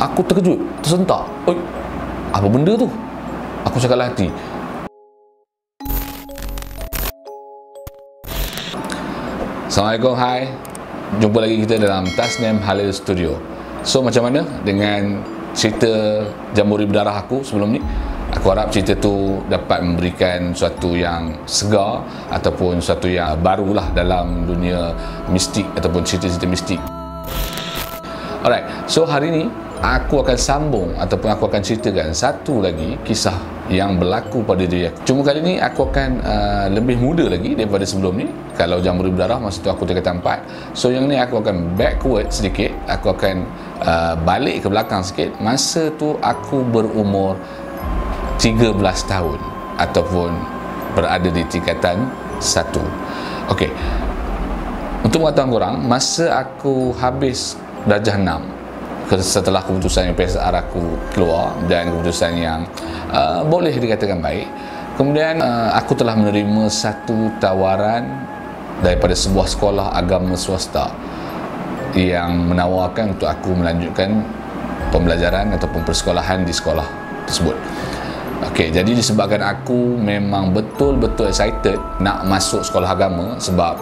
Aku terkejut, tersentak. Oi, apa benda tu? Aku cakap dalam hati. Assalamualaikum, hai. Jumpa lagi kita dalam Tasnim Halil Studio. So, macam mana dengan cerita jamburi berdarah aku sebelum ni? Aku harap cerita tu dapat memberikan sesuatu yang segar ataupun sesuatu yang barulah dalam dunia mistik ataupun cerita-cerita mistik. Alright, so hari ni aku akan sambung ataupun aku akan ceritakan satu lagi kisah yang berlaku pada diri aku. Cuma kali ni aku akan lebih muda lagi daripada sebelum ni. Kalau jamburi berdarah masa tu aku tingkatan 4. So yang ni aku akan backward sedikit. Aku akan balik ke belakang sikit. Masa tu aku berumur 13 tahun ataupun berada di tingkatan 1. Okey. Untuk mengatakan korang, masa aku habis darjah 6 setelah keputusan PSR aku keluar dan keputusan yang boleh dikatakan baik, kemudian aku telah menerima satu tawaran daripada sebuah sekolah agama swasta yang menawarkan untuk aku melanjutkan pembelajaran ataupun persekolahan di sekolah tersebut. Okey, jadi disebabkan aku memang betul-betul excited nak masuk sekolah agama sebab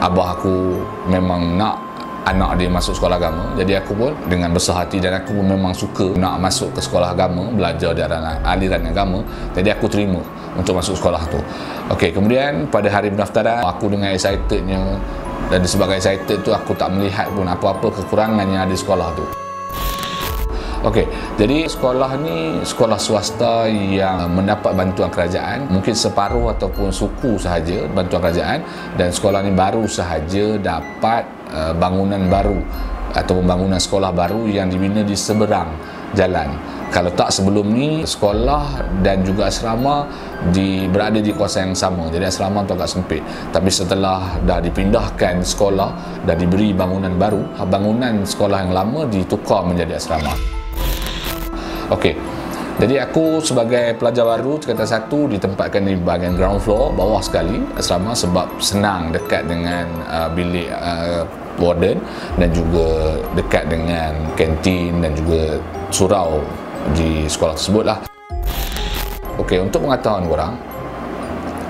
abah aku memang nak anak dia masuk sekolah agama, jadi aku pun dengan besar hati dan aku pun memang suka nak masuk ke sekolah agama, belajar di aliran agama, jadi aku terima untuk masuk sekolah tu. Okey, kemudian pada hari pendaftaran aku dengan excitednya, dan disebabkan excited tu aku tak melihat pun apa-apa kekurangan yang ada di sekolah tu. Okey, jadi sekolah ni sekolah swasta yang mendapat bantuan kerajaan, mungkin separuh ataupun suku sahaja bantuan kerajaan, dan sekolah ni baru sahaja dapat bangunan baru ataupun bangunan sekolah baru yang dibina di seberang jalan. Kalau tak sebelum ni sekolah dan juga asrama berada di kawasan yang sama, jadi asrama tu agak sempit. Tapi setelah dah dipindahkan sekolah dan diberi bangunan baru, bangunan sekolah yang lama ditukar menjadi asrama. Okey, jadi aku sebagai pelajar baru tingkatan 1 ditempatkan di bahagian ground floor, bawah sekali asrama, sebab senang dekat dengan bilik warden dan juga dekat dengan kantin dan juga surau di sekolah tersebut lah. Okey, untuk pengetahuan korang,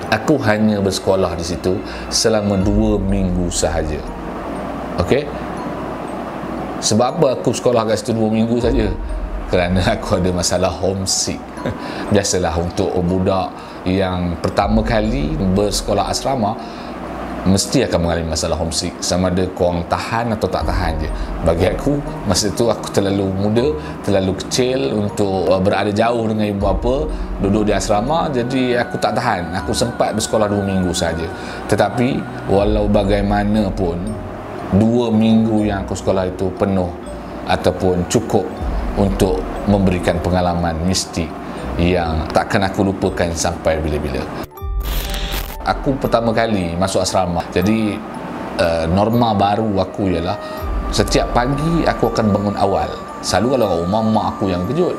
aku hanya bersekolah di situ selama 2 minggu sahaja. Okey, sebab apa aku sekolah kat situ 2 minggu saja? Kerana aku ada masalah homesick. Biasalah untuk budak yang pertama kali bersekolah asrama mesti akan mengalami masalah homesick, sama ada korang tahan atau tak tahan je. Bagi aku, masa tu aku terlalu muda, terlalu kecil untuk berada jauh dengan ibu bapa, duduk di asrama, jadi aku tak tahan. Aku sempat bersekolah 2 minggu saja. Tetapi walau bagaimanapun 2 minggu yang aku sekolah itu penuh ataupun cukup untuk memberikan pengalaman mistik yang takkan aku lupakan sampai bila-bila. Aku pertama kali masuk asrama, jadi norma baru aku ialah setiap pagi aku akan bangun awal. Selalu kalau kat rumah, mak aku yang kejut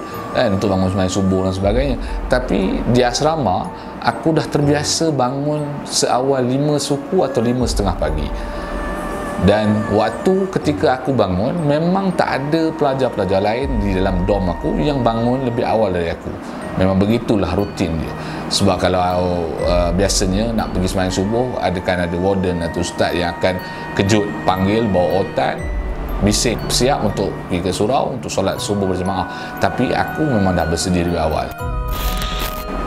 untuk bangun sembahyang subuh dan sebagainya. Tapi di asrama aku dah terbiasa bangun seawal 5 suku atau 5:30 pagi. Dan waktu ketika aku bangun, memang tak ada pelajar-pelajar lain di dalam dorm aku yang bangun lebih awal dari aku. Memang begitulah rutin dia. Sebab kalau biasanya nak pergi sembahyang subuh, ada warden atau ustaz yang akan kejut, panggil, bawa otan, bising, siap untuk pergi ke surau untuk solat subuh berjemaah. Tapi aku memang dah bersedia lebih awal.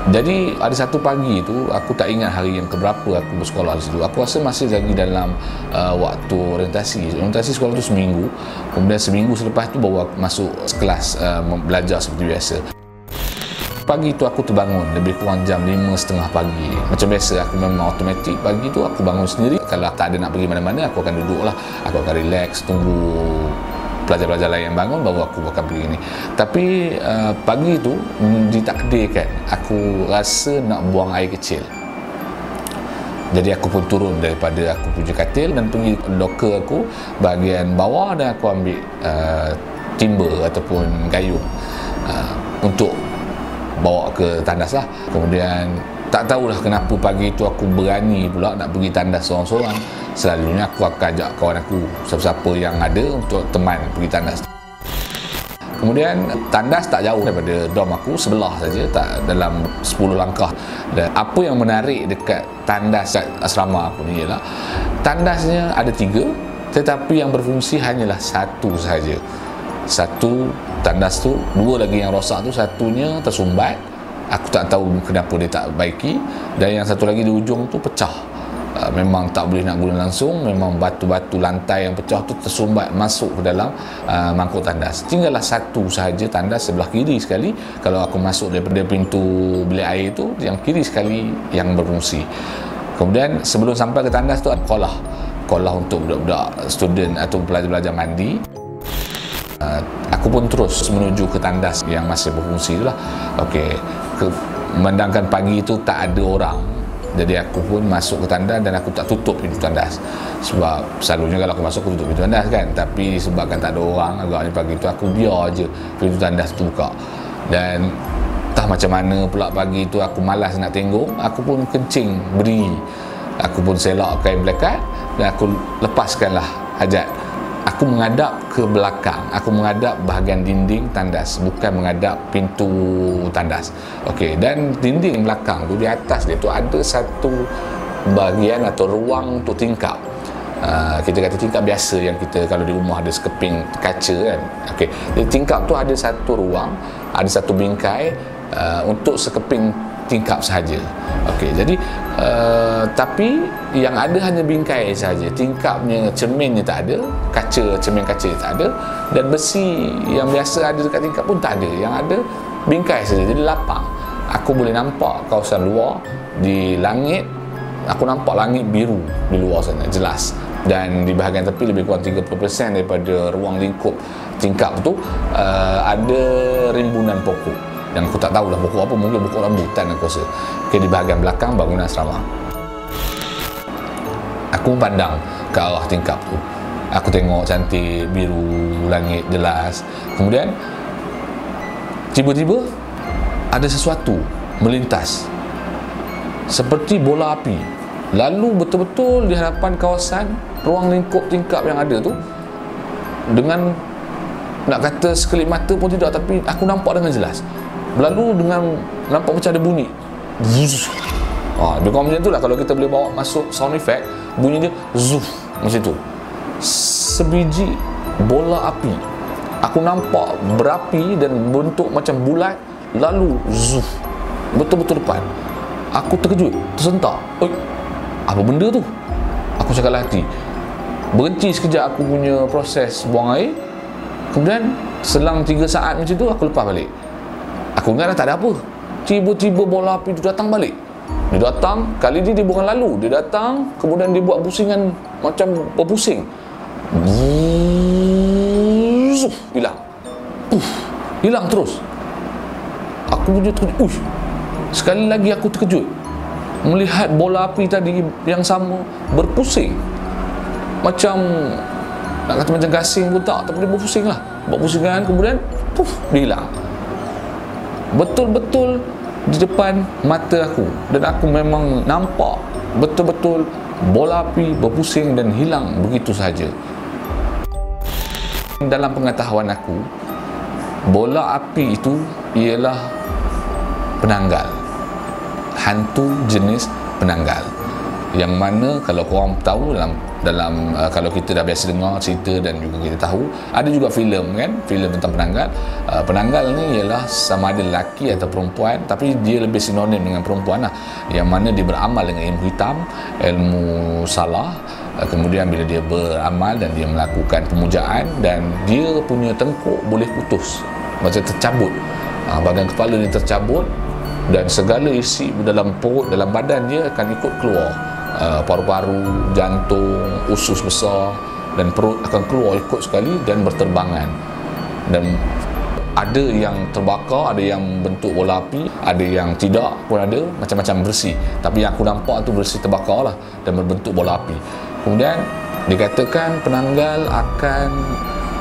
Jadi ada satu pagi tu, aku tak ingat hari yang keberapa aku bersekolah di situ. Aku rasa masih lagi dalam waktu orientasi. Orientasi sekolah tu seminggu. Kemudian seminggu selepas tu baru aku masuk kelas belajar seperti biasa. Pagi tu aku terbangun lebih kurang jam 5:30 pagi. Macam biasa, aku memang automatik pagi tu aku bangun sendiri. Kalau tak ada nak pergi mana-mana, aku akan duduk lah. Aku akan relax, tunggu pelajar-pelajar lain yang bangun, baru aku akan pergi ni. Tapi pagi tu ditakdirkan aku rasa nak buang air kecil. Jadi aku pun turun daripada aku punya katil dan pergi loker aku bahagian bawah, dan aku ambil timba ataupun gayung untuk bawa ke tandas lah. Kemudian tak tahulah kenapa pagi tu aku berani pula nak pergi tandas seorang-seorang. Selalunya aku akan ajak kawan aku, siapa-siapa yang ada, untuk teman pergi tandas. Kemudian tandas tak jauh daripada dom aku, sebelah saja, tak dalam 10 langkah. Dan apa yang menarik dekat tandas asrama aku ni ialah tandasnya ada 3, tetapi yang berfungsi hanyalah 1 sahaja. Satu tandas tu, 2 lagi yang rosak tu, satunya tersumbat. Aku tak tahu kenapa dia tak baiki, dan yang satu lagi di ujung tu pecah. Memang tak boleh nak guna langsung, memang batu-batu lantai yang pecah tu tersumbat masuk ke dalam mangkuk tandas. Tinggallah 1 sahaja tandas sebelah kiri sekali. Kalau aku masuk daripada pintu bilik air tu, yang kiri sekali yang berfungsi. Kemudian sebelum sampai ke tandas tu ada kolah untuk budak-budak student atau pelajar-pelajar mandi. Aku pun terus menuju ke tandas yang masih berfungsi tu lah. Okey, memandangkan pagi tu tak ada orang, jadi aku pun masuk ke tandas dan aku tak tutup pintu tandas. Sebab selalunya kalau aku masuk, aku tutup pintu tandas kan. Tapi sebabkan tak ada orang, agaknya pagi tu aku biar je pintu tandas tu buka. Dan entah macam mana pula pagi tu aku malas nak tengok, aku pun kencing berdiri. Aku pun selak kain pelekat dan aku lepaskanlah hajat. Aku menghadap ke belakang, aku menghadap bahagian dinding tandas, bukan menghadap pintu tandas. Okey, dan dinding belakang tu, di atas dia tu ada satu bahagian atau ruang untuk tingkap. Kita kata tingkap biasa yang kita kalau di rumah ada sekeping kaca kan. Okey, di tingkap tu ada satu ruang, ada satu bingkai untuk sekeping tingkap sahaja. Okey, jadi tapi yang ada hanya bingkai sahaja. Tingkapnya, cerminnya tak ada, cermin kaca tak ada, dan besi yang biasa ada dekat tingkap pun tak ada. Yang ada bingkai saja. Jadi lapang. Aku boleh nampak kawasan luar di langit. Aku nampak langit biru di luar sana, jelas. Dan di bahagian tepi lebih kurang 30% daripada ruang lingkup tingkap tu ada rimbunan pokok. Dan aku tak tahulah pokok apa, mungkin pokok rambutan aku rasa. Okay, di bahagian belakang bangunan asrama. Aku pandang ke arah tingkap tu. Aku tengok cantik, biru, langit jelas. Kemudian tiba-tiba ada sesuatu melintas seperti bola api, lalu betul-betul di hadapan kawasan ruang lingkup tingkap yang ada tu. Dengan nak kata sekelip mata pun tidak, tapi aku nampak dengan jelas. Lalu dengan nampak macam ada bunyi. Lebih kurang macam tu lah. Kalau kita boleh bawa masuk sound effect, bunyi dia zuf, macam tu. Sebiji bola api, aku nampak berapi dan bentuk macam bulat, lalu zuf, betul-betul depan. Aku terkejut, tersentak. Oi, apa benda tu? Aku cakap dalam hati. Berhenti sekejap aku punya proses buang air. Kemudian selang 3 saat macam tu, aku lepas balik. Aku ingat dah tak ada apa. Tiba-tiba bola api tu datang balik. Dia datang, kali ni dia bukan lalu. Dia datang, kemudian dia buat pusingan macam berpusing. Hilang. Hilang terus. Aku punya terkejut. Sekali lagi aku terkejut melihat bola api tadi yang sama berpusing. Macam, nak kata macam gasing pun tak, tapi dia berpusing lah. Buat pusingan, kemudian dia hilang. Betul-betul di depan mata aku, dan aku memang nampak betul-betul bola api berpusing dan hilang begitu saja. Dalam pengetahuan aku, bola api itu ialah penanggal, hantu jenis penanggal, yang mana kalau korang tahu dalam kalau kita dah biasa dengar cerita dan juga kita tahu, ada juga filem kan, filem tentang penanggal. Penanggal ni ialah sama ada lelaki atau perempuan, tapi dia lebih sinonim dengan perempuan lah, yang mana dia beramal dengan ilmu hitam, ilmu salah. Kemudian bila dia beramal dan dia melakukan pemujaan, dan dia punya tengkuk boleh putus, macam tercabut, bahagian kepala dia tercabut, dan segala isi dalam perut, dalam badan dia akan ikut keluar. Paru-paru, jantung, usus besar dan perut akan keluar ikut sekali dan berterbangan. Dan ada yang terbakar, ada yang bentuk bola api, ada yang tidak pun ada, macam-macam bersih. Tapi yang aku nampak tu bersih terbakar lah dan berbentuk bola api. Kemudian dikatakan penanggal akan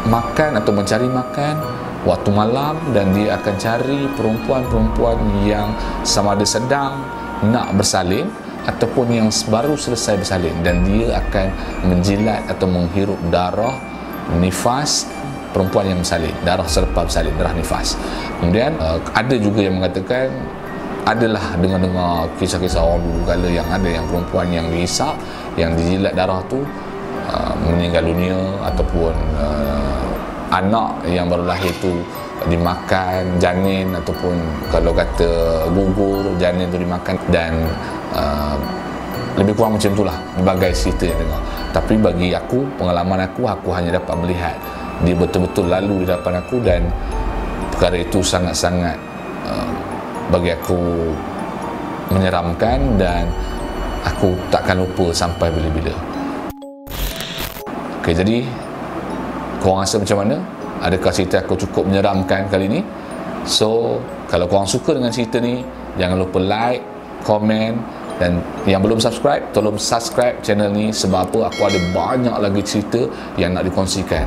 makan atau mencari makan waktu malam, dan dia akan cari perempuan-perempuan yang sama ada sedang nak bersalin ataupun yang baru selesai bersalin, dan dia akan menjilat atau menghirup darah, nifas perempuan yang bersalin, darah serpa bersalin, darah nifas. Kemudian ada juga yang mengatakan, adalah dengar-dengar kisah-kisah orang dulu kala yang ada yang perempuan yang dihisap, yang dijilat darah tu meninggal dunia, ataupun anak yang baru lahir tu dimakan janin, ataupun kalau kata gugur janin tu dimakan, dan lebih kurang macam itulah berbagai cerita yang dengar. Tapi bagi aku, pengalaman aku hanya dapat melihat dia betul-betul lalu di depan aku, dan perkara itu sangat-sangat bagi aku menyeramkan, dan aku takkan lupa sampai bila-bila. Okey, jadi korang rasa macam mana? Adakah cerita aku cukup menyeramkan kali ni? So, kalau korang suka dengan cerita ni, jangan lupa like, komen, dan yang belum subscribe, tolong subscribe channel ni. Sebab apa? Aku ada banyak lagi cerita yang nak dikongsikan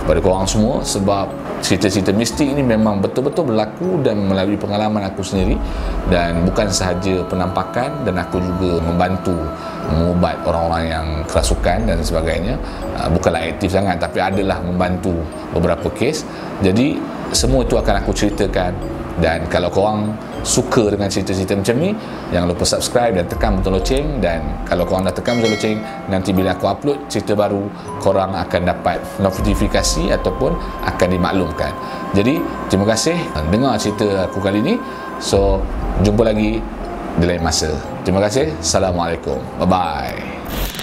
kepada korang semua, sebab cerita-cerita mistik ini memang betul-betul berlaku dan melalui pengalaman aku sendiri, dan bukan sahaja penampakan, dan aku juga membantu mengubat orang-orang yang kerasukan dan sebagainya. Bukanlah aktif sangat, tapi adalah membantu beberapa kes. Jadi semua itu akan aku ceritakan, dan kalau korang suka dengan cerita-cerita macam ni, jangan lupa subscribe dan tekan butang loceng. Dan kalau korang dah tekan butang loceng, nanti bila aku upload cerita baru, korang akan dapat notifikasi ataupun akan dimaklumkan. Jadi terima kasih dengar cerita aku kali ni. So jumpa lagi di lain masa. Terima kasih. Assalamualaikum. Bye bye.